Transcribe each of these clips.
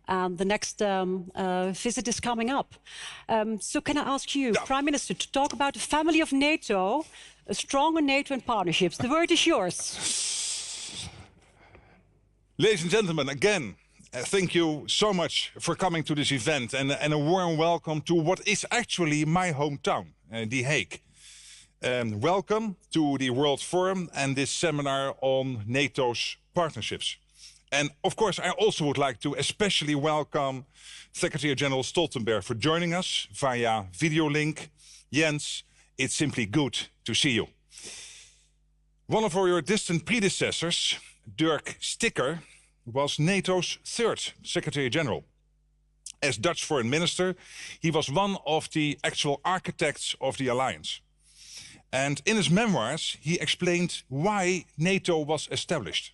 and the next visit is coming up. So can I ask you, Prime Minister, to talk about the family of NATO, a stronger NATO and partnerships. The word is yours. Ladies and gentlemen, again, thank you so much for coming to this event and a warm welcome to what is actually my hometown, The Hague. Welcome to the World Forum and this seminar on NATO's partnerships. And of course, I also would like to especially welcome Secretary General Stoltenberg for joining us via video link. Jens, it's simply good to see you. One of your distant predecessors, Dirk Sticker, was NATO's third Secretary General. As Dutch Foreign Minister, he was one of the actual architects of the alliance. And in his memoirs, he explained why NATO was established.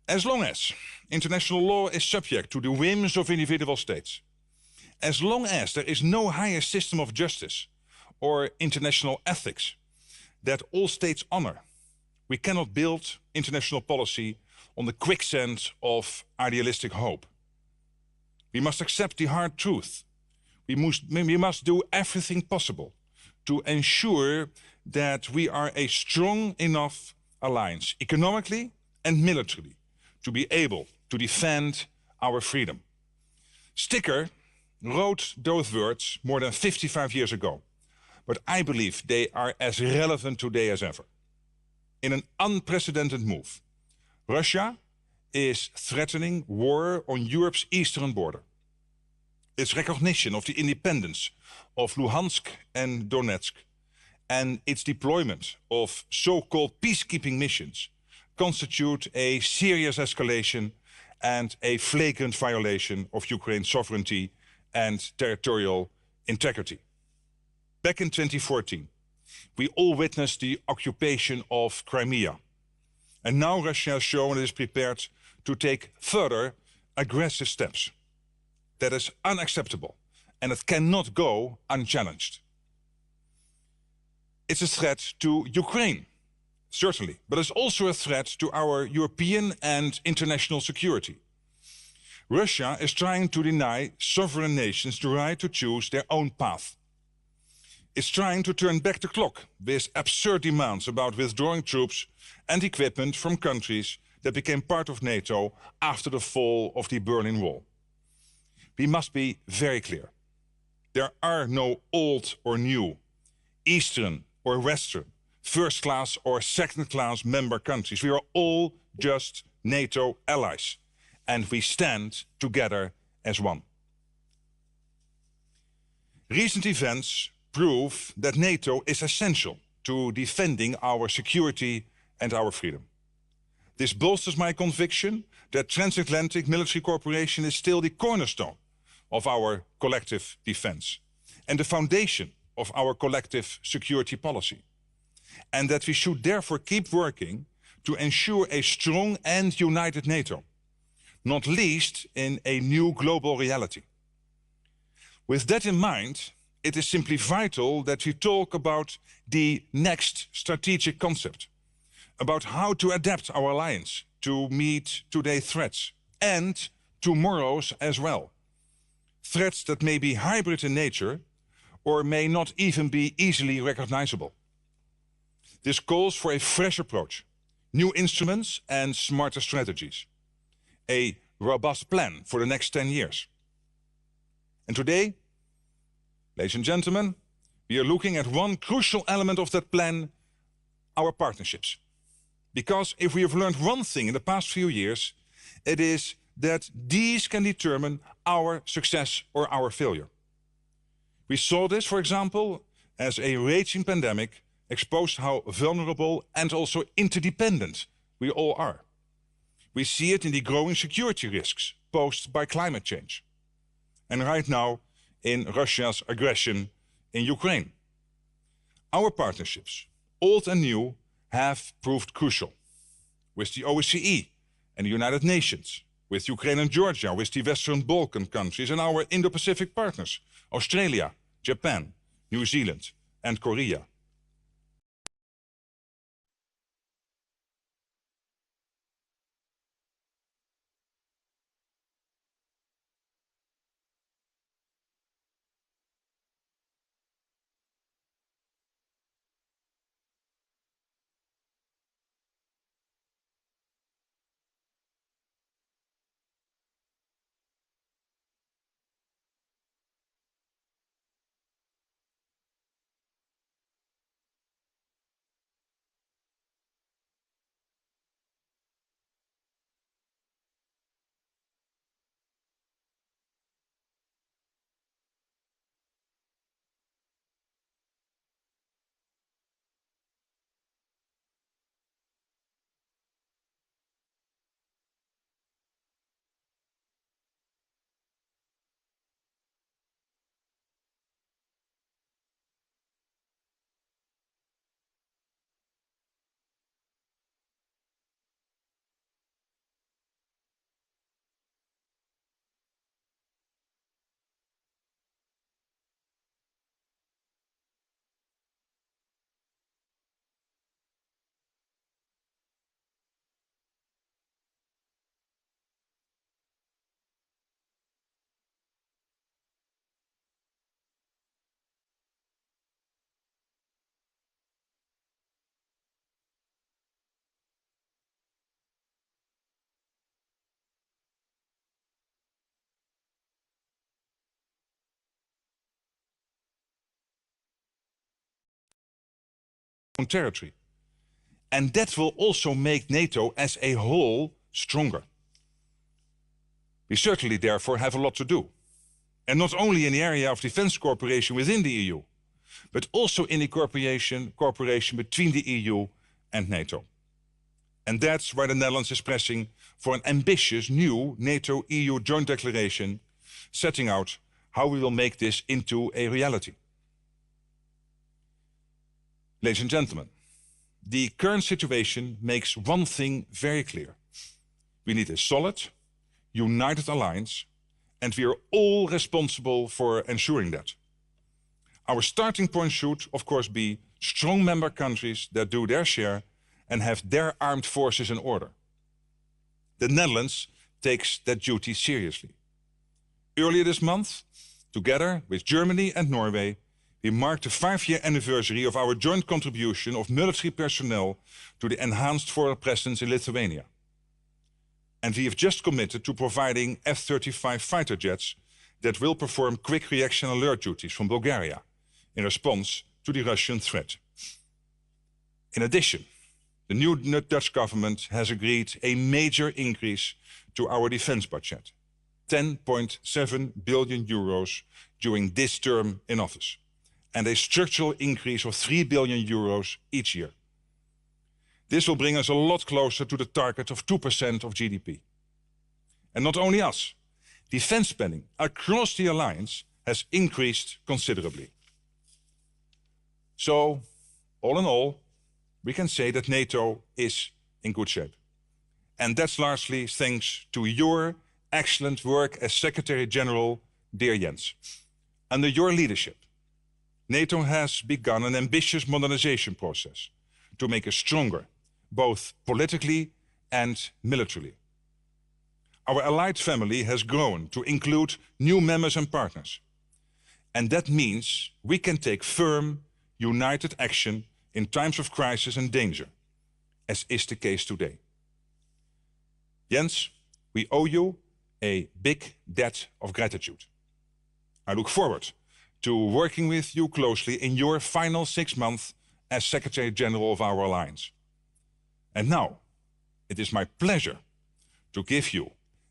As long as international law is subject to the whims of individual states, as long as there is no higher system of justice or international ethics that all states honor, we cannot build international policy on the quicksand of idealistic hope. We must accept the hard truth. We must do everything possible to ensure that we are a strong enough alliance, economically and militarily, to be able to defend our freedom. Sticker wrote those words more than 55 years ago, but I believe they are as relevant today as ever. In an unprecedented move, Russia is threatening war on Europe's eastern border. Its recognition of the independence of Luhansk and Donetsk and its deployment of so-called peacekeeping missions constitute a serious escalation and a flagrant violation of Ukraine's sovereignty and territorial integrity. Back in 2014, we all witnessed the occupation of Crimea. And now Russia has shown it is prepared to take further aggressive steps. That is unacceptable, and it cannot go unchallenged. It's a threat to Ukraine, certainly, but it's also a threat to our European and international security. Russia is trying to deny sovereign nations the right to choose their own path. It's trying to turn back the clock with absurd demands about withdrawing troops and equipment from countries that became part of NATO after the fall of the Berlin Wall. We must be very clear. There are no old or new, Eastern or Western, first class or second class member countries. We are all just NATO allies, and we stand together as one. Recent events prove that NATO is essential to defending our security and our freedom. This bolsters my conviction that transatlantic military cooperation is still the cornerstone of our collective defense and the foundation of our collective security policy, and that we should therefore keep working to ensure a strong and united NATO, not least in a new global reality. With that in mind, it is simply vital that we talk about the next strategic concept, about how to adapt our alliance to meet today's threats and tomorrow's as well. Threats that may be hybrid in nature or may not even be easily recognizable. This calls for a fresh approach, new instruments and smarter strategies, a robust plan for the next 10 years. And today, ladies and gentlemen, we are looking at one crucial element of that plan, our partnerships. Because if we have learned one thing in the past few years, it is that these can determine our success or our failure. We saw this, for example, as a raging pandemic exposed how vulnerable and also interdependent we all are. We see it in the growing security risks posed by climate change. And right now, in Russia's aggression in Ukraine. Our partnerships, old and new, have proved crucial. With the OSCE and the United Nations, with Ukraine and Georgia, with the Western Balkan countries and our Indo-Pacific partners, Australia, Japan, New Zealand and Korea. own territory. And that will also make NATO as a whole stronger. We certainly, therefore, have a lot to do. And not only in the area of defense cooperation within the EU, but also in the cooperation between the EU and NATO. And that's why the Netherlands is pressing for an ambitious new NATO-EU joint declaration, setting out how we will make this into a reality. Ladies and gentlemen, the current situation makes one thing very clear. We need a solid, united alliance, and we are all responsible for ensuring that. Our starting point should, of course, be strong member countries that do their share and have their armed forces in order. The Netherlands takes that duty seriously. Earlier this month, together with Germany and Norway, we marked the 5-year anniversary of our joint contribution of military personnel to the enhanced foreign presence in Lithuania. And we have just committed to providing F-35 fighter jets that will perform quick reaction alert duties from Bulgaria in response to the Russian threat. In addition, the new Dutch government has agreed a major increase to our defense budget, 10.7 billion euros during this term in office, and a structural increase of 3 billion euros each year. This will bring us a lot closer to the target of 2% of GDP. And not only us, defense spending across the alliance has increased considerably. So, all in all, we can say that NATO is in good shape. And that's largely thanks to your excellent work as Secretary General, dear Jens. Under your leadership, NATO has begun an ambitious modernization process to make us stronger, both politically and militarily. Our allied family has grown to include new members and partners. And that means we can take firm, united action in times of crisis and danger, as is the case today. Jens, we owe you a big debt of gratitude. I look forward to working with you closely in your final 6 months as Secretary General of our alliance. And now, it is my pleasure to give you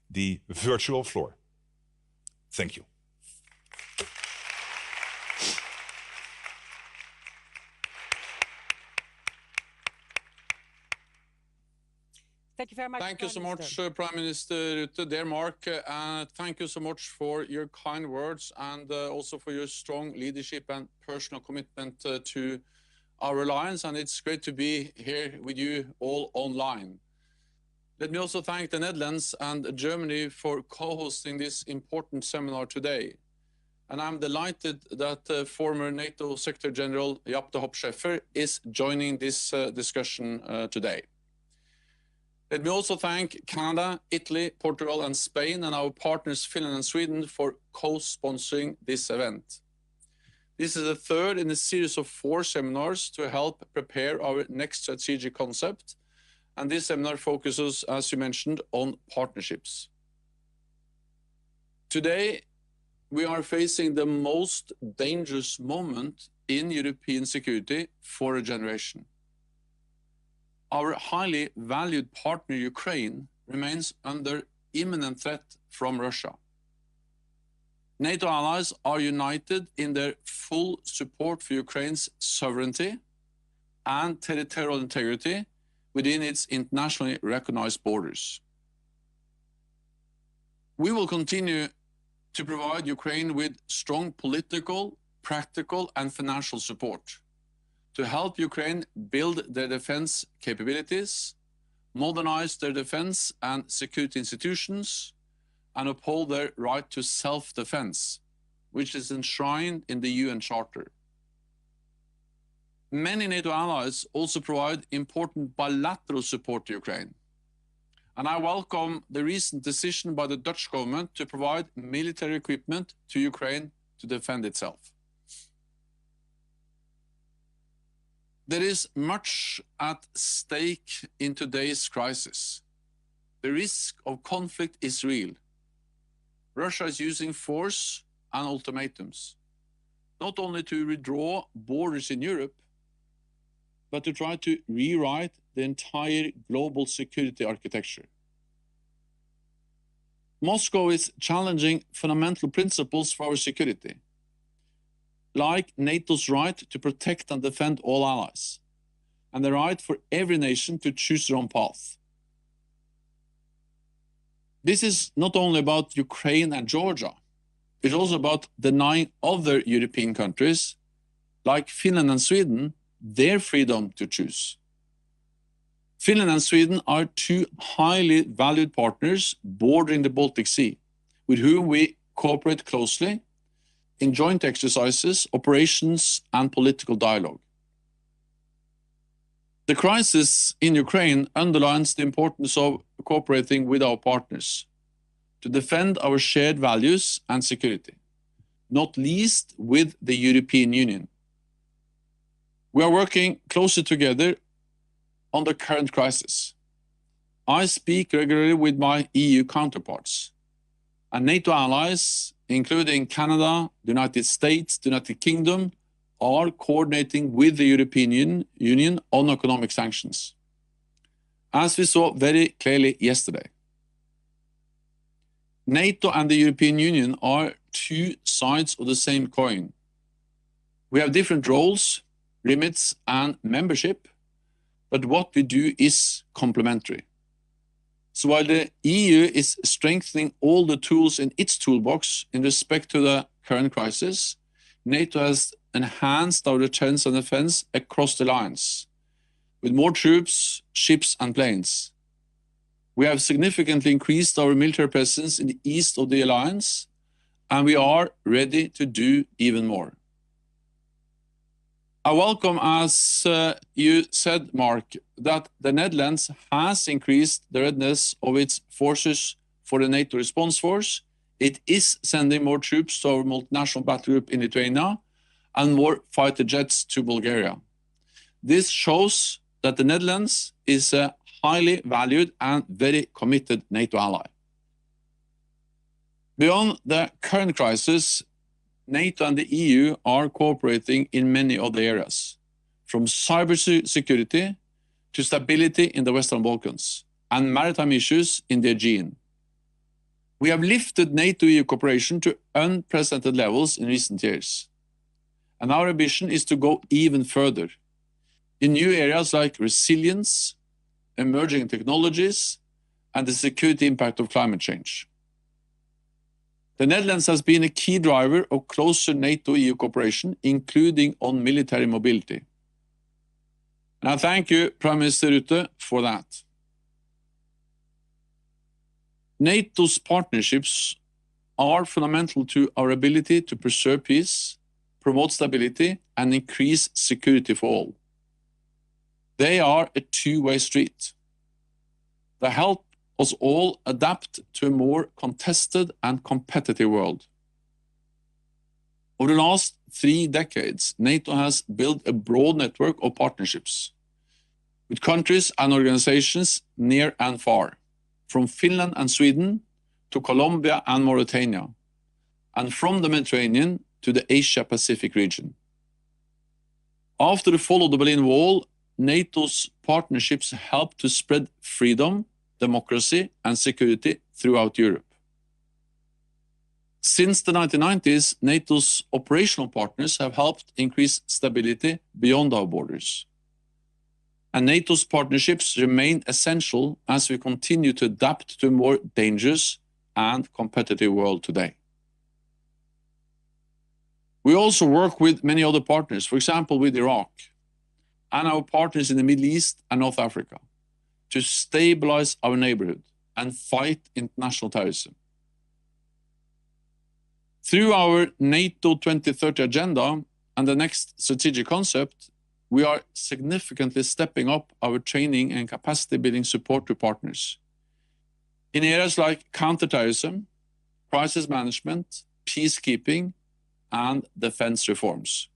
the virtual floor. Thank you. Thank you very much. Thank you so much, Prime Minister Rutte. Dear Mark, thank you so much for your kind words and also for your strong leadership and personal commitment to our alliance. And it's great to be here with you all online. Let me also thank the Netherlands and Germany for co-hosting this important seminar today. And I'm delighted that former NATO Secretary General Jaap de Hoop Scheffer is joining this discussion today. Let me also thank Canada, Italy, Portugal, and Spain, and our partners Finland and Sweden for co-sponsoring this event. This is the third in a series of 4 seminars to help prepare our next strategic concept. And this seminar focuses, as you mentioned, on partnerships. Today, we are facing the most dangerous moment in European security for a generation. Our highly valued partner, Ukraine, remains under imminent threat from Russia. NATO allies are united in their full support for Ukraine's sovereignty and territorial integrity within its internationally recognized borders. We will continue to provide Ukraine with strong political, practical, and financial support to help Ukraine build their defense capabilities, modernize their defense and security institutions, and uphold their right to self-defense, which is enshrined in the UN Charter. Many NATO allies also provide important bilateral support to Ukraine. And I welcome the recent decision by the Dutch government to provide military equipment to Ukraine to defend itself. There is much at stake in today's crisis. The risk of conflict is real. Russia is using force and ultimatums, not only to redraw borders in Europe, but to try to rewrite the entire global security architecture. Moscow is challenging fundamental principles for our security, like NATO's right to protect and defend all allies, and the right for every nation to choose their own path. This is not only about Ukraine and Georgia, it's also about denying other European countries, like Finland and Sweden, their freedom to choose. Finland and Sweden are two highly valued partners bordering the Baltic Sea, with whom we cooperate closely in joint exercises, operations, and political dialogue. The crisis in Ukraine underlines the importance of cooperating with our partners to defend our shared values and security, not least with the European Union. We are working closely together on the current crisis. I speak regularly with my EU counterparts, and NATO allies, including Canada, the United States, the United Kingdom, are coordinating with the European Union on economic sanctions, as we saw very clearly yesterday. NATO and the European Union are two sides of the same coin. We have different roles, remits, and membership, but what we do is complementary. So while the EU is strengthening all the tools in its toolbox in respect to the current crisis, NATO has enhanced our deterrence and defense across the alliance, with more troops, ships, and planes. We have significantly increased our military presence in the east of the alliance, and we are ready to do even more. I welcome, as you said, Mark, that the Netherlands has increased the readiness of its forces for the NATO response force. It is sending more troops to our multinational battle group in Lithuania and more fighter jets to Bulgaria. This shows that the Netherlands is a highly valued and very committed NATO ally. Beyond the current crisis, NATO and the EU are cooperating in many other areas, from cybersecurity to stability in the Western Balkans and maritime issues in the Aegean. We have lifted NATO-EU cooperation to unprecedented levels in recent years, and our ambition is to go even further in new areas like resilience, emerging technologies, and the security impact of climate change. The Netherlands has been a key driver of closer NATO-EU cooperation, including on military mobility. And I thank you, Prime Minister Rutte, for that. NATO's partnerships are fundamental to our ability to preserve peace, promote stability, and increase security for all. They are a two-way street. They help us all adapt to a more contested and competitive world. Over the last 3 decades, NATO has built a broad network of partnerships with countries and organizations near and far, from Finland and Sweden to Colombia and Mauritania, and from the Mediterranean to the Asia-Pacific region. After the fall of the Berlin Wall, NATO's partnerships helped to spread freedom, democracy, and security throughout Europe. Since the 1990s, NATO's operational partners have helped increase stability beyond our borders. And NATO's partnerships remain essential as we continue to adapt to a more dangerous and competitive world today. We also work with many other partners, for example, with Iraq, and our partners in the Middle East and North Africa, to stabilize our neighborhood and fight international terrorism. Through our NATO 2030 agenda and the next strategic concept, we are significantly stepping up our training and capacity building support to partners in areas like counterterrorism, crisis management, peacekeeping, and defense reforms.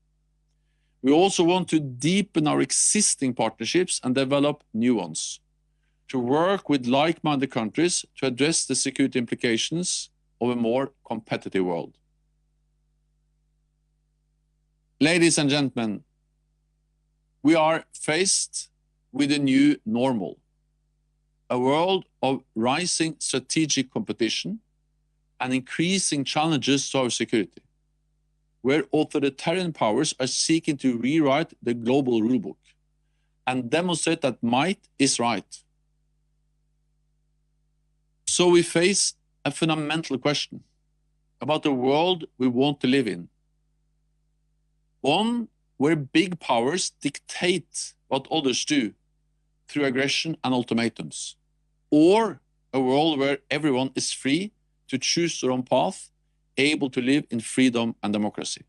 We also want to deepen our existing partnerships and develop new ones, to work with like-minded countries to address the security implications of a more competitive world. Ladies and gentlemen, We are faced with a new normal, a world of rising strategic competition and increasing challenges to our security, where authoritarian powers are seeking to rewrite the global rulebook and demonstrate that might is right. So we face a fundamental question about the world we want to live in. One where big powers dictate what others do through aggression and ultimatums, or a world where everyone is free to choose their own path, able to live in freedom and democracy.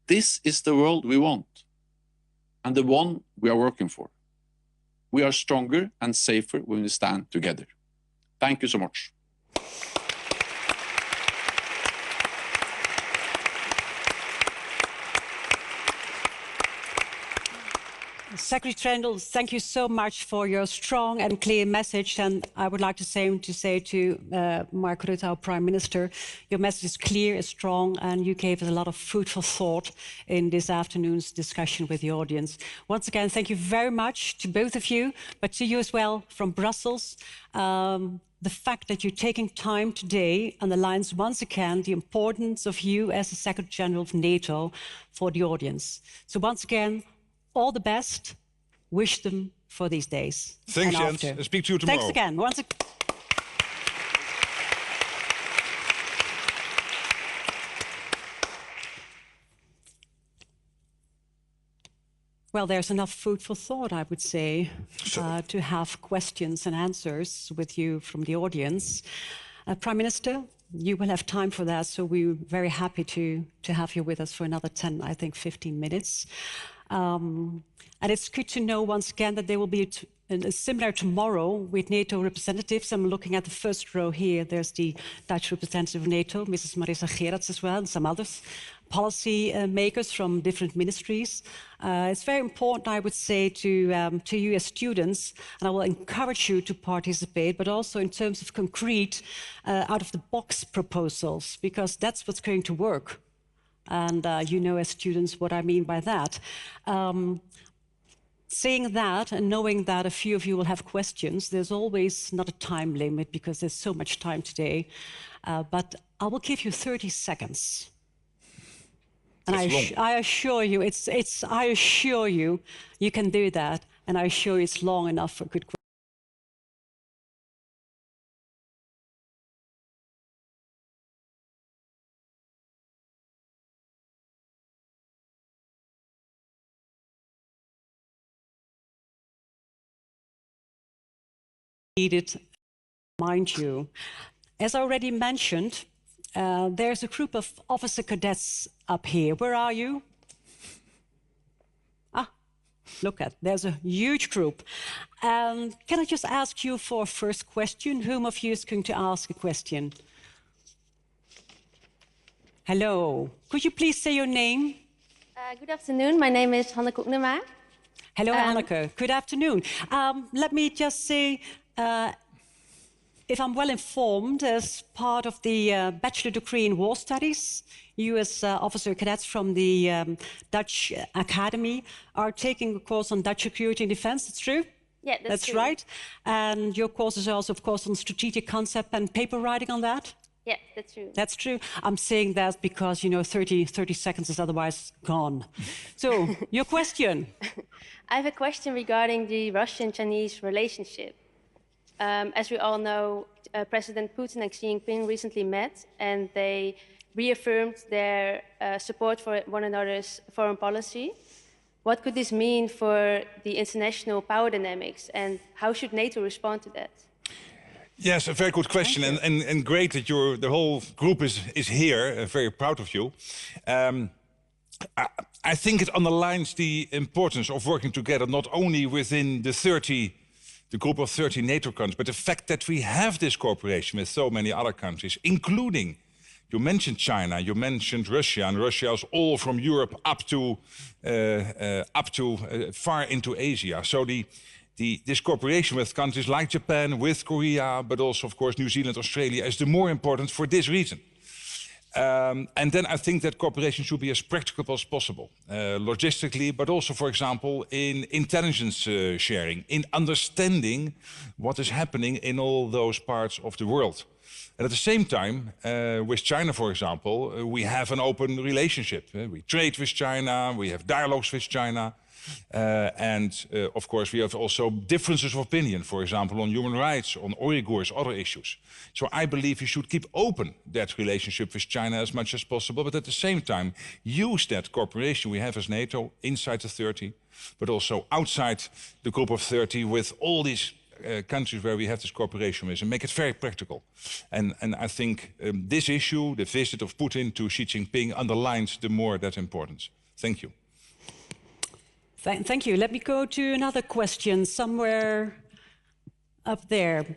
This is the world we want, and the one we are working for. We are stronger and safer when we stand together. Thank you so much. Secretary General, thank you so much for your strong and clear message. And I would like to say to Mark Rutte, our Prime Minister, your message is clear, is strong, and you gave us a lot of fruitful thought in this afternoon's discussion with the audience. Once again, thank you very much to both of you, but to you as well from Brussels. The fact that you're taking time today underlines once again the importance of you as the Secretary General of NATO for the audience. So once again, all the best. Wish them for these days. Thanks, Jens. I'll speak to you tomorrow. Thanks again. Well, there's enough food for thought, I would say, to have questions and answers with you from the audience. Prime Minister, you will have time for that, so we're very happy to have you with us for another 10, I think 15 minutes. And it's good to know once again that there will be a seminar tomorrow with NATO representatives. I'm looking at the first row here. There's the Dutch representative of NATO, Mrs. Marisa Gerards as well, and some others, policy makers from different ministries. It's very important, I would say, to you as students, and I will encourage you to participate, but also in terms of concrete, out-of-the-box proposals, because that's what's going to work. And you know as students what I mean by that. Saying that and knowing that a few of you will have questions, there's always not a time limit because there's so much time today, but I will give you 30 seconds. And I assure you, I assure you, you can do that, and I assure you it's long enough for good questions. Needed, mind you. As I already mentioned, there's a group of officer cadets up here. Where are you? Ah, look at, there's a huge group. Can I just ask you for a first question? Whom of you is going to ask a question? Hello, could you please say your name? Good afternoon, my name is Hanneke Oenema. Hello, Hanneke, good afternoon. Let me just say, if I'm well informed, as part of the Bachelor Degree in War Studies, you as officer cadets from the Dutch Academy are taking a course on Dutch security and defense, that's true? Yeah, that's true. Right. And your course is also, of course, on strategic concept and paper writing on that? Yeah, that's true. That's true. I'm saying that because, you know, 30 seconds is otherwise gone. So, your question? I have a question regarding the Russian-Chinese relationship. As we all know, President Putin and Xi Jinping recently met, and they reaffirmed their support for one another's foreign policy. What could this mean for the international power dynamics, and how should NATO respond to that? Yes, a very good question, and great that the whole group is here. Very proud of you. I think it underlines the importance of working together, not only within the group of 30 NATO countries, but the fact that we have this cooperation with so many other countries, including, you mentioned China, you mentioned Russia, and Russia is all from Europe up to far into Asia. So this cooperation with countries like Japan, with Korea, but also, of course, New Zealand, Australia, is the more important for this reason. And then I think that cooperation should be as practical as possible, logistically, but also, for example, in intelligence sharing, in understanding what is happening in all those parts of the world. And at the same time, with China, for example, we have an open relationship. We trade with China, we have dialogues with China. And of course, we have also differences of opinion, for example, on human rights, on Uyghurs, other issues. So I believe we should keep open that relationship with China as much as possible, but at the same time, use that cooperation we have as NATO inside the 30, but also outside the group of 30 with all these countries where we have this cooperation with, and make it very practical. And I think this issue, the visit of Putin to Xi Jinping, underlines the more that importance. Thank you. Thank you. Let me go to another question somewhere up there.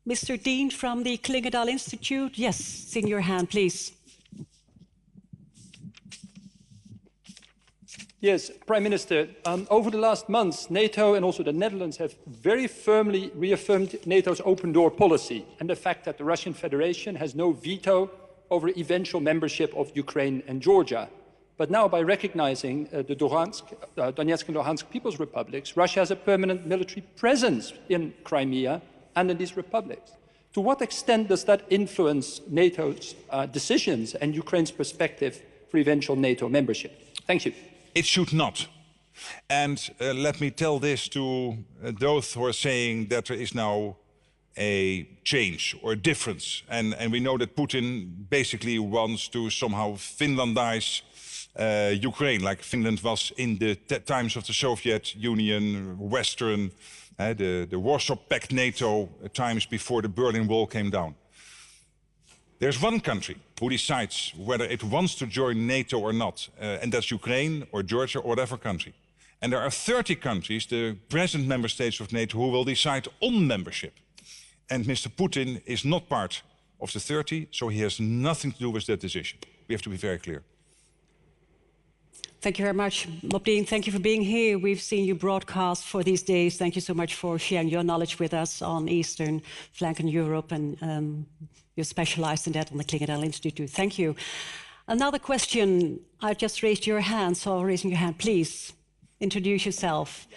Mr. Dean from the Klingendahl Institute. Yes, it's in your hand, please. Yes, Prime Minister, over the last months, NATO and also the Netherlands have very firmly reaffirmed NATO's open door policy and the fact that the Russian Federation has no veto over eventual membership of Ukraine and Georgia. But now, by recognizing the Donetsk and Luhansk People's Republics, Russia has a permanent military presence in Crimea and in these republics. To what extent does that influence NATO's decisions and Ukraine's perspective for eventual NATO membership? Thank you. It should not. And let me tell this to those who are saying that there is now a change or a difference. And we know that Putin basically wants to somehow Finlandize Ukraine, like Finland was in the times of the Soviet Union, Western, the Warsaw Pact NATO times before the Berlin Wall came down. There's one country who decides whether it wants to join NATO or not, and that's Ukraine or Georgia or whatever country. And there are 30 countries, the present member states of NATO, who will decide on membership. And Mr. Putin is not part of the 30, so he has nothing to do with that decision. We have to be very clear. Thank you very much. Mobdeen, thank you for being here. We've seen you broadcast for these days. Thank you so much for sharing your knowledge with us on Eastern flank in Europe, and you're specialized in that on the Klingendahl Institute. Thank you. Another question. I just raised your hand, so raising your hand, please introduce yourself.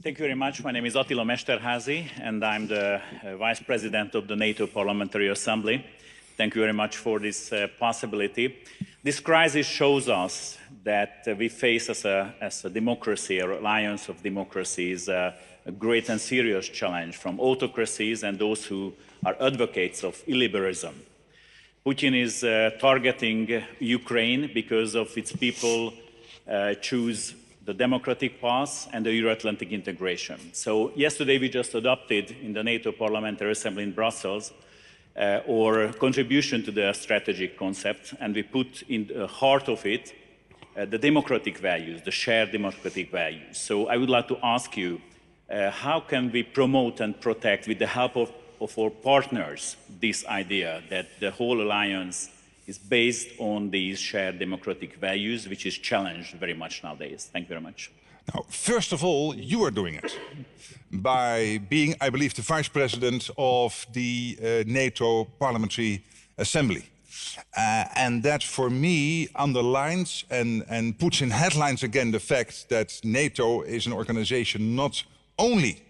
Thank you very much. My name is Attila Mesterházy, and I'm the Vice President of the NATO Parliamentary Assembly. Thank you very much for this possibility. This crisis shows us that we face as a democracy, an alliance of democracies, a great and serious challenge from autocracies and those who are advocates of illiberalism. Putin is targeting Ukraine because of its people choose the democratic path and the Euro-Atlantic integration. So yesterday we just adopted in the NATO Parliamentary Assembly in Brussels our contribution to the strategic concept, and we put in the heart of it the democratic values, the shared democratic values. So I would like to ask you, how can we promote and protect, with the help of our partners, this idea that the whole alliance is based on these shared democratic values, which is challenged very much nowadays? Thank you very much. Now, first of all, you are doing it by being, I believe, the Vice President of the NATO Parliamentary Assembly. And that, for me, underlines and puts in headlines again the fact that NATO is an organization not only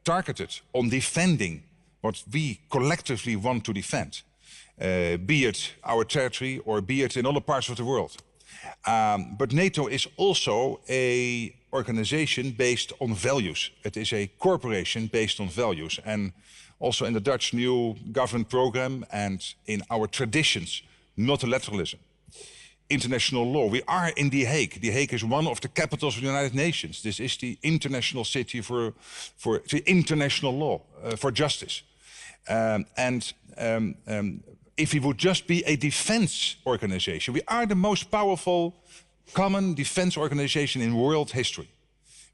targeted on defending what we collectively want to defend, be it our territory or be it in other parts of the world. But NATO is also an organization based on values. It is a corporation based on values. And also in the Dutch new government program and in our traditions, multilateralism, international law. We are in The Hague. The Hague is one of the capitals of the United Nations. This is the international city for the international law, for justice. If we would just be a defense organization, we are the most powerful common defense organization in world history.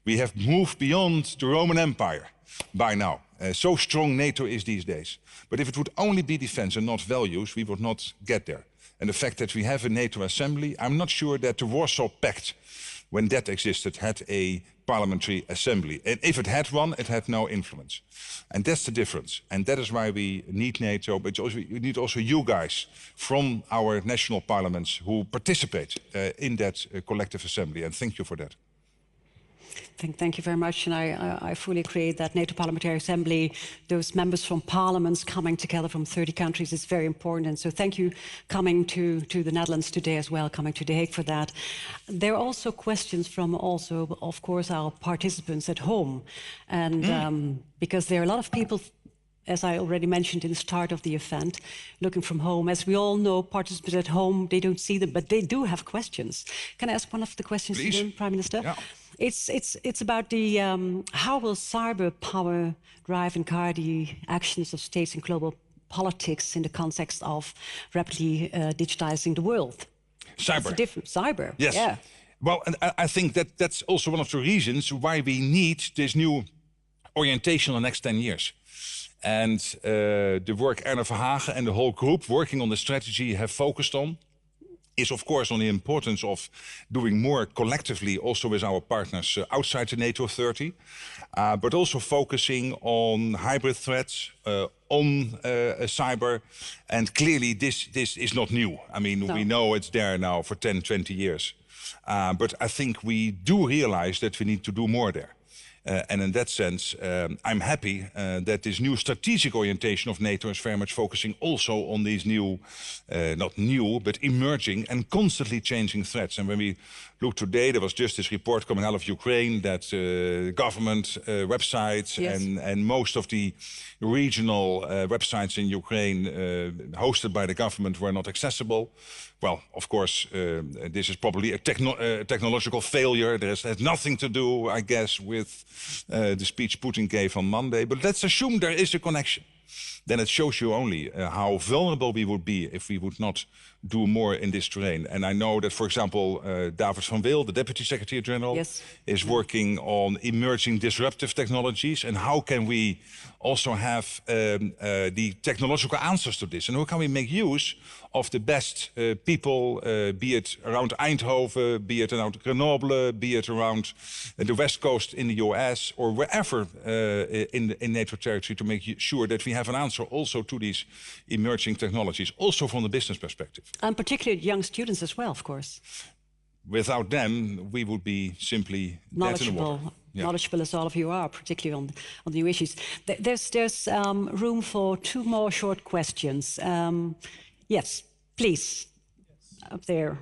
We have moved beyond the Roman Empire by now. So strong NATO is these days. But if it would only be defense and not values, we would not get there. And the fact that we have a NATO assembly, I'm not sure that the Warsaw Pact when that existed, had a parliamentary assembly. And if it had one, it had no influence. And that's the difference. And that is why we need NATO, but we need also you guys from our national parliaments who participate in that collective assembly. And thank you for that. Thank you very much, and I fully agree that NATO Parliamentary Assembly, those members from parliaments coming together from 30 countries is very important. And so thank you coming to the Netherlands today as well, coming to The Hague for that. There are also questions from also, of course, our participants at home. And because there are a lot of people, as I already mentioned in the start of the event, looking from home. As we all know, participants at home, they don't see them, but they do have questions. Can I ask one of the questions to you, Prime Minister? Yeah. It's about the how will cyber power drive and guide the actions of states in global politics in the context of rapidly digitizing the world? Cyber. Cyber. Yes. Yeah. Well, and I think that's also one of the reasons why we need this new orientation in the next 10 years. And the work Erne Verhagen and the whole group working on the strategy have focused on is, of course, on the importance of doing more collectively also with our partners outside the NATO 30, but also focusing on hybrid threats, on cyber. And clearly this is not new. I mean, we know it's there now for 10, 20 years. But I think we do realize that we need to do more there. And in that sense, I'm happy that this new strategic orientation of NATO is very much focusing also on these new, not new, but emerging and constantly changing threats. And when we look today, there was just this report coming out of Ukraine that government websites and most of the regional websites in Ukraine hosted by the government were not accessible. Well, of course, this is probably a technological failure. It has nothing to do, I guess, with the speech Putin gave on Monday. But let's assume there is a connection. Then it shows you only how vulnerable we would be if we would not do more in this terrain. And I know that, for example, David van Wil, the Deputy Secretary General, is working on emerging disruptive technologies. And how can we also have the technological answers to this? And how can we make use of the best people, be it around Eindhoven, be it around Grenoble, be it around the West Coast in the US, or wherever in NATO territory, to make sure that we have an answer also to these emerging technologies, also from the business perspective. And particularly young students as well, of course. Without them, we would be simply dead in the water. Knowledgeable as all of you are, particularly on the new issues. There's room for 2 more short questions. Yes, please, up there.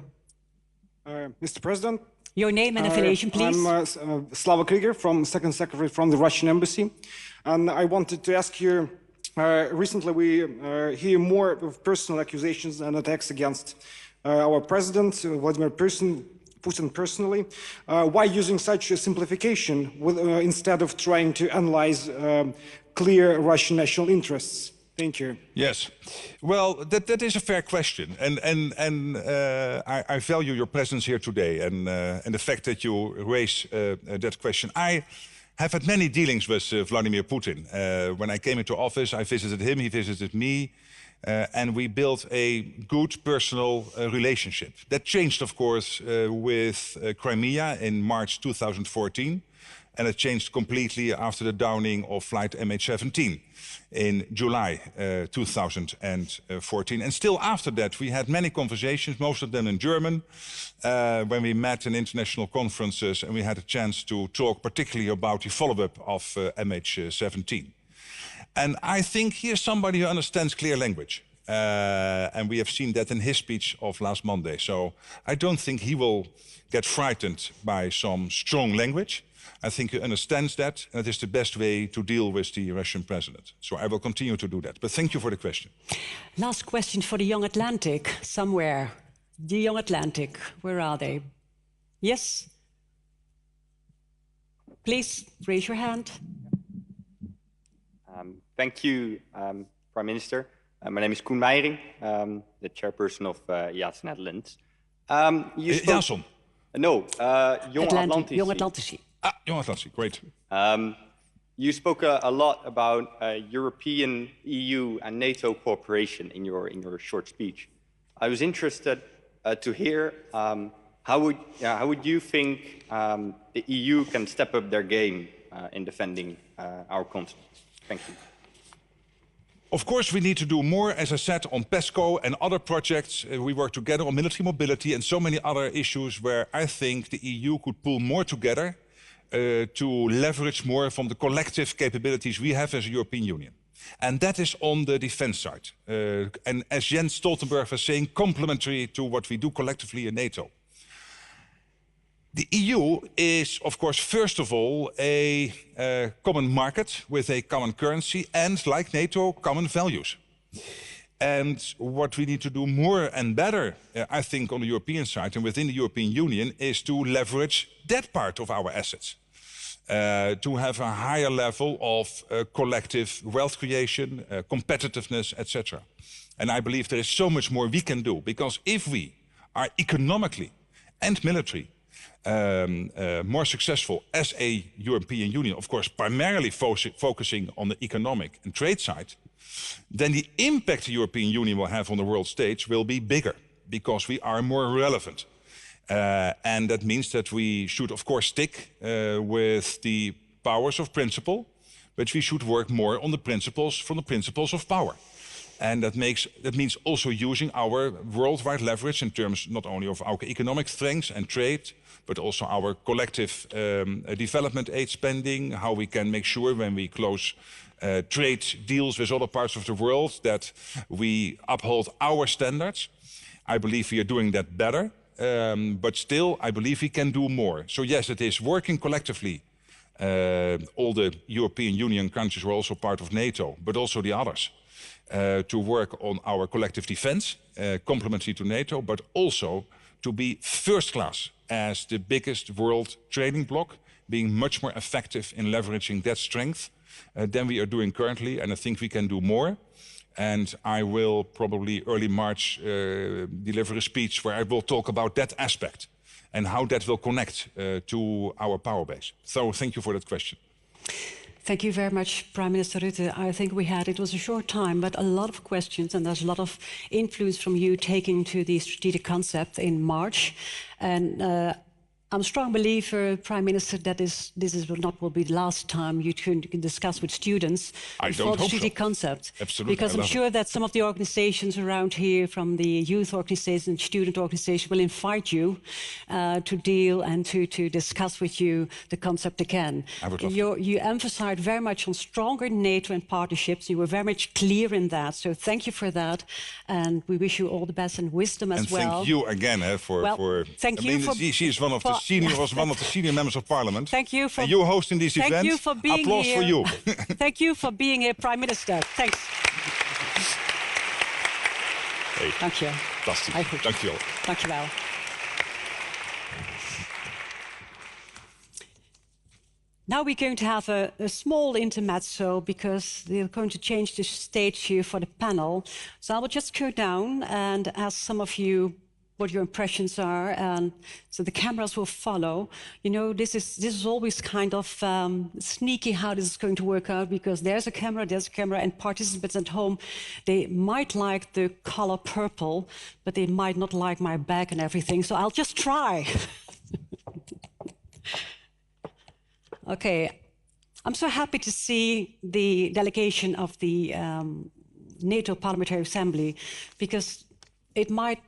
Mr. President. Your name and affiliation, please. I'm Slava Krieger, from Second Secretary from the Russian Embassy. And I wanted to ask you, recently we hear more of personal accusations and attacks against our president, Vladimir Putin personally. Why using such a simplification instead of trying to analyze clear Russian national interests? Thank you. Yes, well, that is a fair question, and I value your presence here today, and the fact that you raise that question. I have had many dealings with Vladimir Putin. When I came into office, I visited him, he visited me, and we built a good personal relationship. That changed, of course, with Crimea in March 2014. And it changed completely after the downing of flight MH17 in July 2014. And still after that, we had many conversations, most of them in German, when we met in international conferences, and we had a chance to talk particularly about the follow-up of MH17. And I think here's somebody who understands clear language. And we have seen that in his speech of last Monday. So I don't think he will get frightened by some strong language. I think he understands that, and it is the best way to deal with the Russian president. So I will continue to do that. But thank you for the question. Last question for the Young Atlantic, somewhere. The Young Atlantic, where are they? Yes? Please, raise your hand. Thank you, Prime Minister. My name is Koen Meijering, the chairperson of IATS Netherlands. Jason? No, Young Atlantici. Young Atlantici. Ah, Young Atlantici, great. You spoke a lot about European, EU and NATO cooperation in your short speech. I was interested to hear how would you think the EU can step up their game in defending our continent? Thank you. Of course, we need to do more, as I said, on PESCO and other projects. We work together on military mobility and so many other issues where I think the EU could pull more together to leverage more from the collective capabilities we have as a European Union. And that is on the defense side. And as Jens Stoltenberg was saying, complementary to what we do collectively in NATO. The EU is, of course, first of all, a common market with a common currency and, like NATO, common values. And what we need to do more and better, I think, on the European side and within the European Union is to leverage that part of our assets. To have a higher level of collective wealth creation, competitiveness, etc. And I believe there is so much more we can do, because if we are economically and military more successful as a European Union, of course, primarily focusing on the economic and trade side, then the impact the European Union will have on the world stage will be bigger, because we are more relevant. And that means that we should, of course, stick with the powers of principle, but we should work more on the principles from the principles of power. And that means also using our worldwide leverage in terms not only of our economic strengths and trade, but also our collective development aid spending, how we can make sure when we close trade deals with other parts of the world that we uphold our standards. I believe we are doing that better, but still I believe we can do more. So yes, it is working collectively. All the European Union countries were also part of NATO, but also the others. To work on our collective defense, complementary to NATO, but also to be first class as the biggest world trading bloc, being much more effective in leveraging that strength than we are doing currently. And I think we can do more. And I will probably early March deliver a speech where I will talk about that aspect and how that will connect to our power base. So thank you for that question. Thank you very much, Prime Minister Rutte. I think it was a short time, but a lot of questions, and there's a lot of influence from you taking to the strategic concept in March. And I'm a strong believer, Prime Minister, that this will be the last time you can discuss with students the strategic concept. Absolutely. Because I'm sure that some of the organizations around here, from the youth organization, student organization, will invite you to deal and to discuss with you the concept again. I would love you emphasized very much on stronger NATO and partnerships. You were very much clear in that. So thank you for that. And we wish you all the best and wisdom as well. And thank you again for thank you for she is one of the was one of the senior members of parliament. Thank you for you hosting these events. Thank you for being Applause here. for you. Thank you for being here, Prime Minister. Thanks. Hey. Dank je. Fantastisch. Dank je wel. Dank je wel. Now we're going to have a small intermezzo because we're going to change the stage here for the panel. So I will just go down and ask some of you what your impressions are, and so the cameras will follow. You know, this is always kind of sneaky how this is going to work out, because there's a camera, and participants at home, they might like the color purple, but they might not like my bag and everything, so I'll just try. Okay, I'm so happy to see the delegation of the NATO Parliamentary Assembly, because it might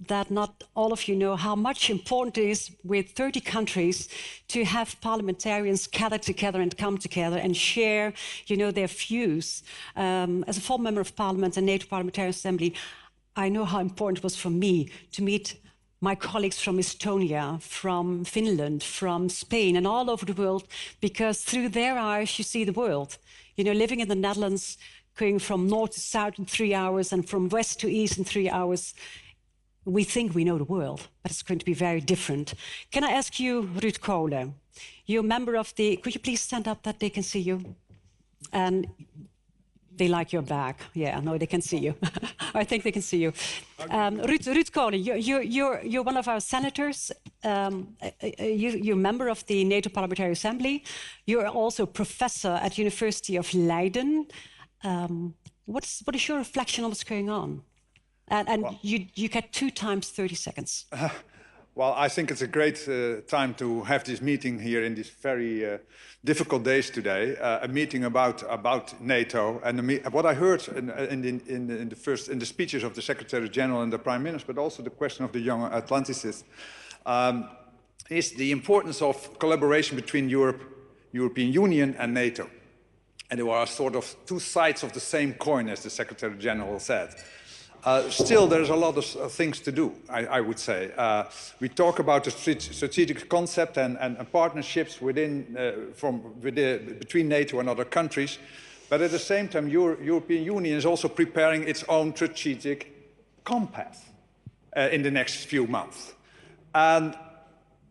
that not all of you know how much important it is with 30 countries to have parliamentarians gather together and come together and share, you know, their views. As a former member of parliament and NATO Parliamentary Assembly, I know how important it was for me to meet my colleagues from Estonia, from Finland, from Spain, and all over the world, because through their eyes you see the world. You know, living in the Netherlands, going from north to south in 3 hours and from west to east in 3 hours, we think we know the world, but it's going to be very different. Can I ask you, Rutte Kolen, you're a member of the... Could you please stand up that they can see you? And they like your bag. Yeah, no, they can see you. I think they can see you. Rutte Kolen, you're one of our senators. You're a member of the NATO Parliamentary Assembly. You're also a professor at University of Leiden. What is your reflection on what's going on? And well, you get 2 times 30 seconds. Well, I think it's a great time to have this meeting here in these very difficult days today. A meeting about NATO, and what I heard in the speeches of the Secretary General and the Prime Minister, but also the question of the young Atlanticists, is the importance of collaboration between European Union and NATO. And there are sort of two sides of the same coin, as the Secretary General said. Still, there's a lot of things to do, I would say. We talk about the strategic concept and partnerships between NATO and other countries, but at the same time, European Union is also preparing its own strategic compass in the next few months. And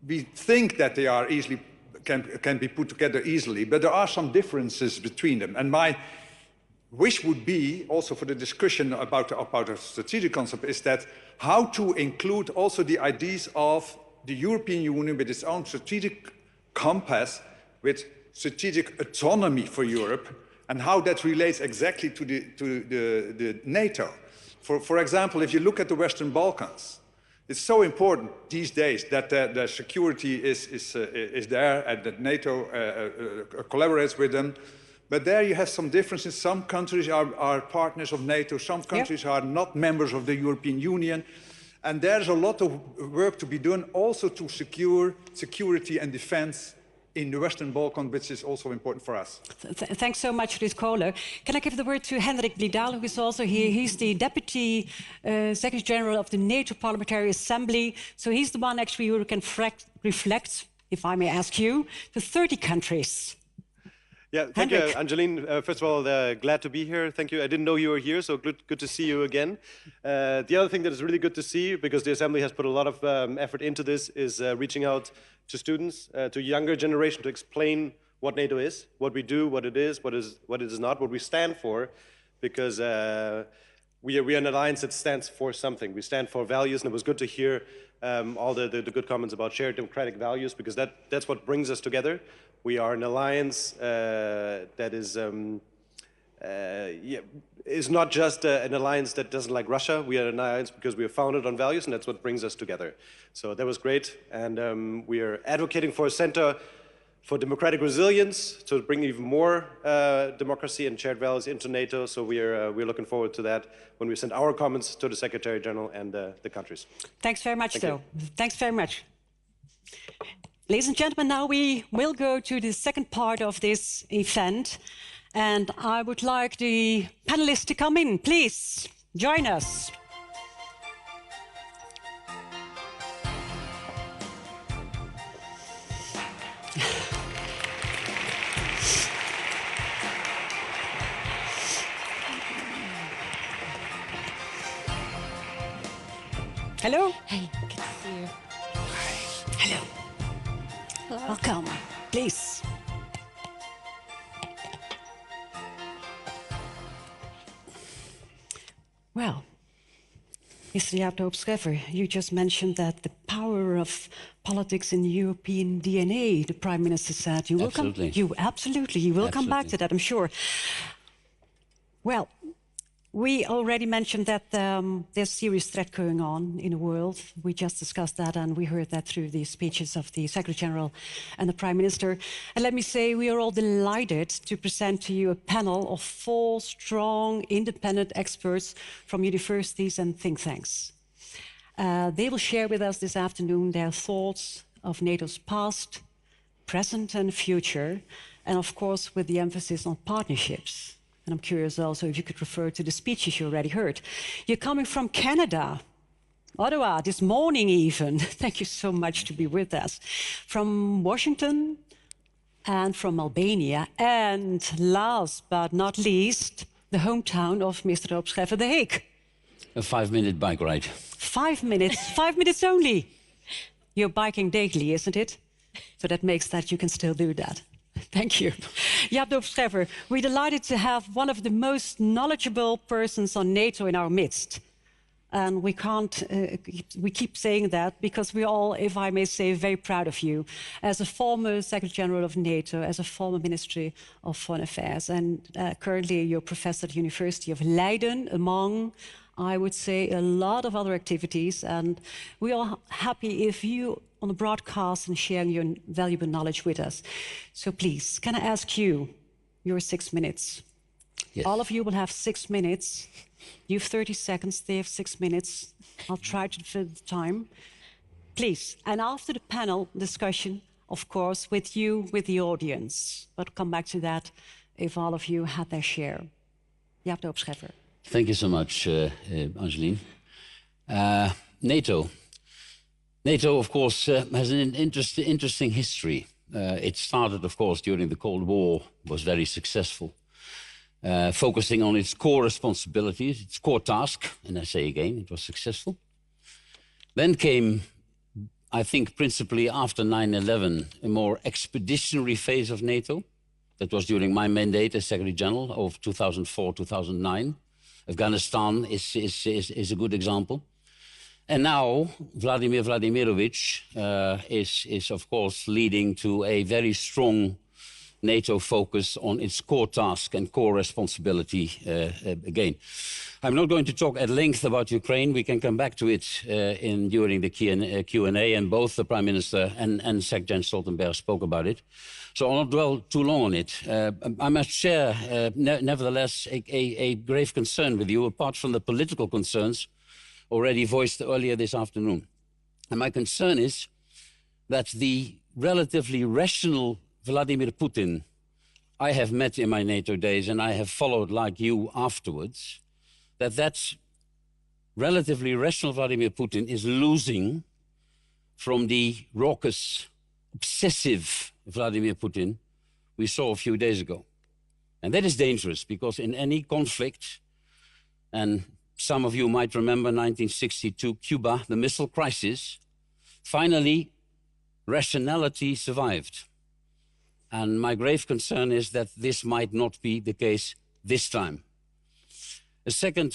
we think that they are can be put together easily, but there are some differences between them. And my wish would be, also for the discussion about a strategic concept, is that how to include also the ideas of the European Union with its own strategic compass, with strategic autonomy for Europe, and how that relates exactly to the NATO. For example, if you look at the Western Balkans, it's so important these days that the security is there and that NATO collaborates with them. But there you have some differences. Some countries are partners of NATO, some countries are not members of the European Union. And there's a lot of work to be done also to secure security and defense in the Western Balkans, which is also important for us. Thanks so much, Ruud Kohler. Can I give the word to Hendrik Blidal, who is also here. He's the Deputy Secretary General of the NATO Parliamentary Assembly. So he's the one actually who can reflect, if I may ask you, to 30 countries. Yeah, thank you, Angeline. First of all, glad to be here. Thank you. I didn't know you were here, so good to see you again. The other thing that is really good to see, because the Assembly has put a lot of effort into this, is reaching out to students, to younger generation, to explain what NATO is, what we do, what it is, what it is not, what we stand for, because we are an alliance that stands for something. We stand for values, and it was good to hear all the good comments about shared democratic values, because that's what brings us together. We are an alliance that is not just an alliance that doesn't like Russia. We are an alliance because we are founded on values, and that's what brings us together. So that was great, and we are advocating for a center for democratic resilience to bring even more democracy and shared values into NATO. So we're looking forward to that when we send our comments to the Secretary General and the countries. Thanks very much, Thanks very much. Ladies and gentlemen, now we will go to the second part of this event. And I would like the panelists to come in. Please, join us. Hello. Hey, good to see you. Hello. Hello. Welcome, please. Well, Mr. Jaap Scheffer, you just mentioned that the power of politics in European DNA, the Prime Minister said. You will come back to that, I'm sure. Well, we already mentioned that there's serious threat going on in the world. We just discussed that, and we heard that through the speeches of the Secretary General and the Prime Minister. And let me say, we are all delighted to present to you a panel of 4 strong, independent experts from universities and think tanks. They will share with us this afternoon their thoughts of NATO's past, present and future, and of course with the emphasis on partnerships. And I'm curious also if you could refer to the speeches you already heard. You're coming from Canada, Ottawa, this morning even. Thank you so much to be with us. From Washington and from Albania. And last but not least, the hometown of Mr. Jaap Scheffer, The Hague. A 5-minute bike ride. 5 minutes, 5 minutes only. You're biking daily, isn't it? So that makes that you can still do that. Thank you. Jaap Scheffer, we're delighted to have one of the most knowledgeable persons on NATO in our midst. And we can't, we keep saying that because we're all, if I may say, very proud of you as a former Secretary General of NATO, as a former Ministry of Foreign Affairs, and currently you're professor at the University of Leiden, among, I would say, a lot of other activities. And we are happy if you on the broadcast and sharing your valuable knowledge with us. So please, can I ask you your 6 minutes? Yes. All of you will have 6 minutes. You have 30 seconds, they have 6 minutes. I'll try to fill the time. Please, and after the panel discussion, of course, with you, with the audience. But I'll come back to that if all of you had their share. Jaap de Hoop Scheffer. Thank you so much, Angeline. NATO. NATO, of course, has an interesting history. It started, of course, during the Cold War, was very successful. Focusing on its core responsibilities, its core task, and I say again, it was successful. Then came, I think, principally after 9/11, a more expeditionary phase of NATO. That was during my mandate as Secretary General of 2004-2009. Afghanistan is a good example. And now, Vladimir Vladimirovich is, of course, leading to a very strong NATO focus on its core task and core responsibility again. I'm not going to talk at length about Ukraine. We can come back to it during the Q&A, and both the Prime Minister and Secretary Stoltenberg spoke about it. So I'll not dwell too long on it. I must share, nevertheless, a grave concern with you, apart from the political concerns already voiced earlier this afternoon. And my concern is that the relatively rational Vladimir Putin I have met in my NATO days, and I have followed like you afterwards, that relatively rational Vladimir Putin is losing from the raucous, obsessive Vladimir Putin we saw a few days ago. And that is dangerous, because in any conflict, and some of you might remember 1962 Cuba, the missile crisis, finally rationality survived. And my grave concern is that this might not be the case this time. A second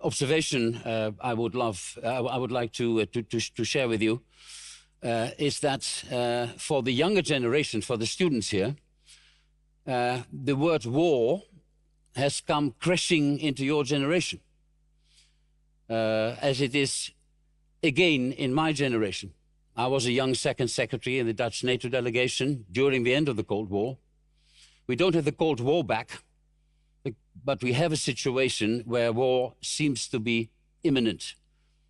observation I would like to share with you is that for the younger generation, for the students here, the word war has come crashing into your generation, as it is again in my generation. I was a young second secretary in the Dutch NATO delegation during the end of the Cold War. We don't have the Cold War back, but we have a situation where war seems to be imminent.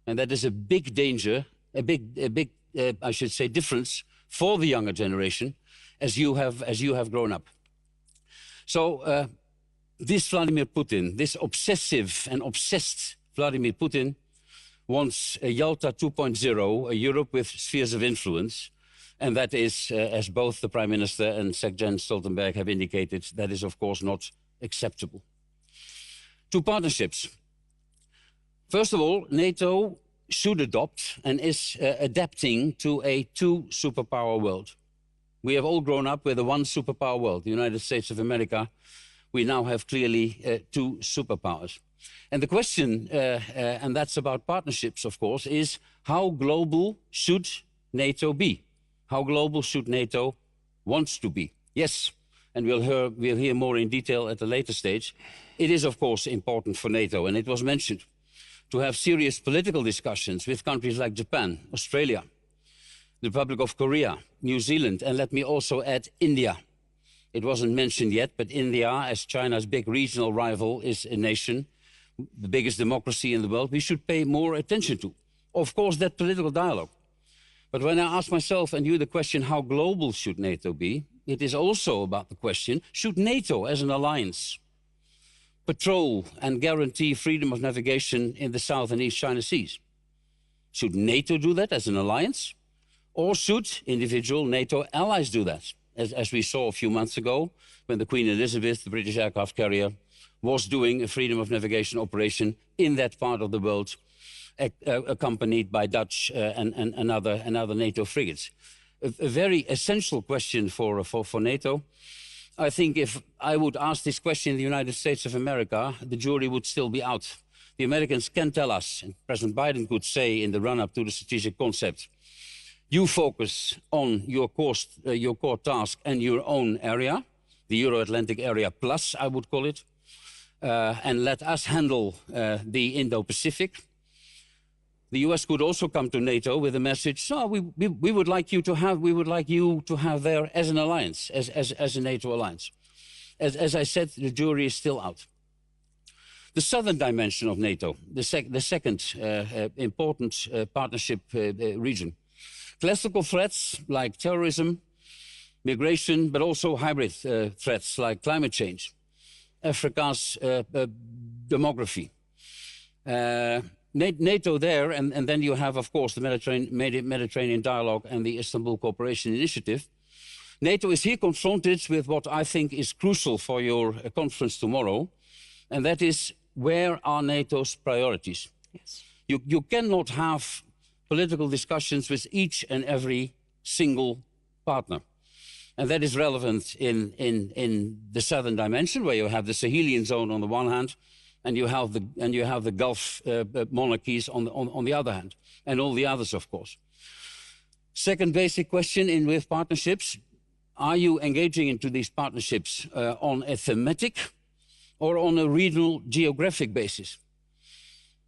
And that is a big danger, a big I should say, difference for the younger generation as you have grown up. So this Vladimir Putin, this obsessive and obsessed Vladimir Putin, wants a Yalta 2.0, a Europe with spheres of influence. And that is, as both the Prime Minister and Secretary Stoltenberg have indicated, that is, of course, not acceptable. Two partnerships. First of all, NATO should adopt and is adapting to a two-superpower world. We have all grown up with a one superpower world, the United States of America. We now have clearly two superpowers. And the question, and that's about partnerships, of course, is how global should NATO be? How global should NATO want to be? Yes, and we'll hear more in detail at a later stage. It is, of course, important for NATO, and it was mentioned, to have serious political discussions with countries like Japan, Australia, the Republic of Korea, New Zealand, and let me also add India. It wasn't mentioned yet, but India, as China's big regional rival, is a nation, the biggest democracy in the world, we should pay more attention to. Of course, that political dialogue. But when I ask myself and you the question, how global should NATO be? It is also about the question, should NATO as an alliance patrol and guarantee freedom of navigation in the South and East China Seas? Should NATO do that as an alliance? Or should individual NATO allies do that? As we saw a few months ago, when the Queen Elizabeth, the British aircraft carrier, was doing a freedom of navigation operation in that part of the world, accompanied by Dutch and other NATO frigates. A very essential question for NATO. I think if I would ask this question in the United States of America, the jury would still be out. the Americans can tell us, and President Biden could say in the run-up to the strategic concept, you focus on your core task and your own area, the Euro-Atlantic area plus, I would call it, and let us handle the Indo-Pacific. The US could also come to NATO with a message, no, we would like you to have there as an alliance, as a NATO alliance. As I said, the jury is still out. The southern dimension of NATO, the second important partnership region. Classical threats like terrorism, migration, but also hybrid threats like climate change, Africa's demography. NATO there, and then you have, of course, the Mediterranean Dialogue and the Istanbul Cooperation Initiative. NATO is here confronted with what I think is crucial for your conference tomorrow, and that is, where are NATO's priorities? Yes. You cannot have political discussions with each and every single partner. And that is relevant in the southern dimension, where you have the Sahelian zone on the one hand, and you have the Gulf monarchies on the other hand, and all the others, of course. Second basic question with partnerships: are you engaging into these partnerships on a thematic or on a regional geographic basis?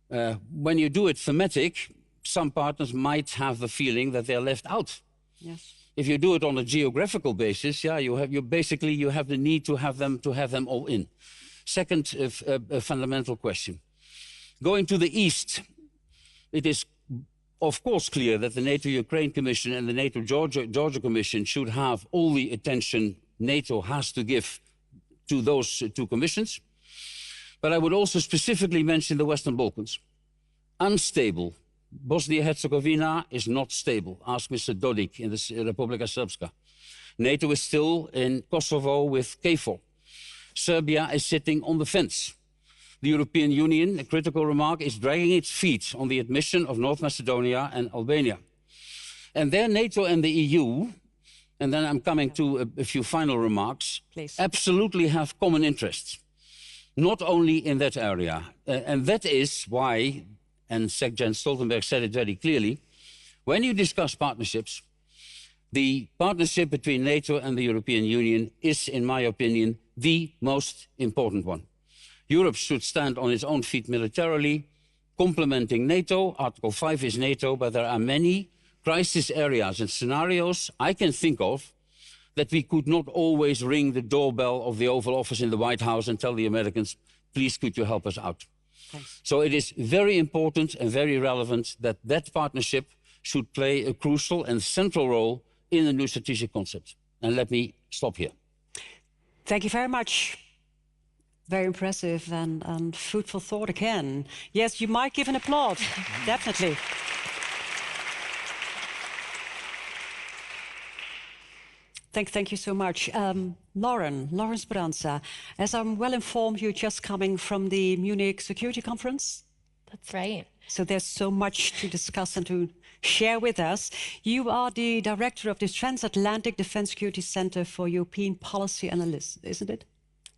When you do it thematic, some partners might have the feeling that they're left out. Yes. If you do it on a geographical basis, yeah, you have the need to have them all in. Second fundamental question. Going to the east, it is of course clear that the NATO Ukraine Commission and the NATO Georgia Commission should have all the attention NATO has to give to those two commissions. But I would also specifically mention the Western Balkans. Unstable. Bosnia-Herzegovina is not stable. Ask Mr. Dodik in the Republika Srpska. NATO is still in Kosovo with KFOR. Serbia is sitting on the fence. The European Union, a critical remark, is dragging its feet on the admission of North Macedonia and Albania. And there NATO and the EU, and then I'm coming to a few final remarks, please, absolutely have common interests, not only in that area. And that is why, and Secretary Stoltenberg said it very clearly, when you discuss partnerships, the partnership between NATO and the European Union is, in my opinion, the most important one. Europe should stand on its own feet militarily, complementing NATO. Article 5 is NATO, but there are many crisis areas and scenarios I can think of that we could not always ring the doorbell of the Oval Office in the White House and tell the Americans, please, could you help us out? Thanks. So it is very important and very relevant that that partnership should play a crucial and central role in the new strategic concept. And let me stop here. Thank you very much. Very impressive and fruitful thought again. Yes, you might give an applause, definitely. Thank you so much. Lauren Speranza, as I'm well informed, you're just coming from the Munich Security Conference? That's right. So there's so much to discuss and to share with us. You are the director of the Transatlantic Defense Security Center for European Policy Analysts, isn't it?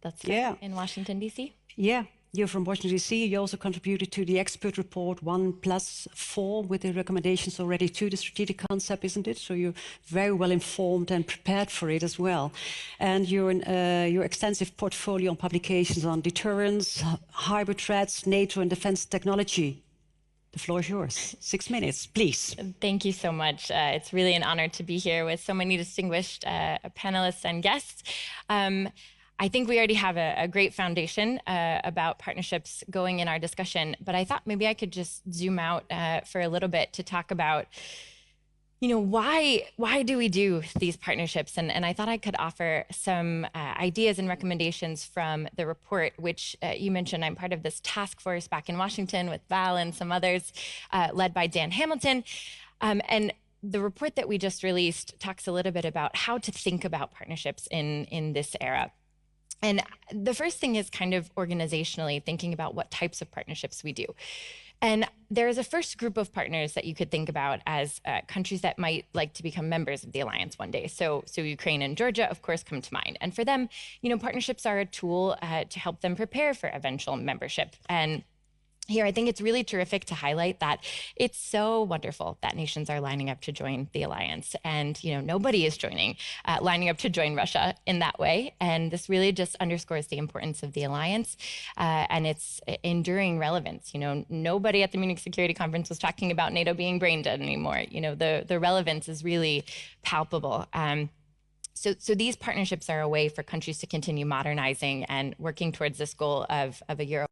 That's right. Yeah. In Washington, D.C.? Yeah. You're from Washington, D.C. You also contributed to the expert report 1+4 with the recommendations already to the strategic concept, isn't it? So you're very well informed and prepared for it as well. And your extensive portfolio on publications on deterrence, hybrid threats, NATO and defense technology. The floor is yours. 6 minutes, please. Thank you so much. It's really an honor to be here with so many distinguished panelists and guests. I think we already have a great foundation about partnerships going in our discussion, but I thought maybe I could just zoom out for a little bit to talk about, you know, why do we do these partnerships? And I thought I could offer some ideas and recommendations from the report, which you mentioned. I'm part of this task force back in Washington with Val and some others, led by Dan Hamilton. And the report that we just released talks a little bit about how to think about partnerships in this era. And the first thing is kind of organizationally thinking about what types of partnerships we do. And there is a first group of partners that you could think about as countries that might like to become members of the alliance one day. So Ukraine and Georgia, of course, come to mind. And for them, you know, partnerships are a tool to help them prepare for eventual membership. And here, I think it's really terrific to highlight that it's so wonderful that nations are lining up to join the alliance, and nobody is lining up to join Russia in that way. And this really just underscores the importance of the alliance and its enduring relevance. Nobody at the Munich Security Conference was talking about NATO being brain dead anymore. The relevance is really palpable. So these partnerships are a way for countries to continue modernizing and working towards this goal of a Euro.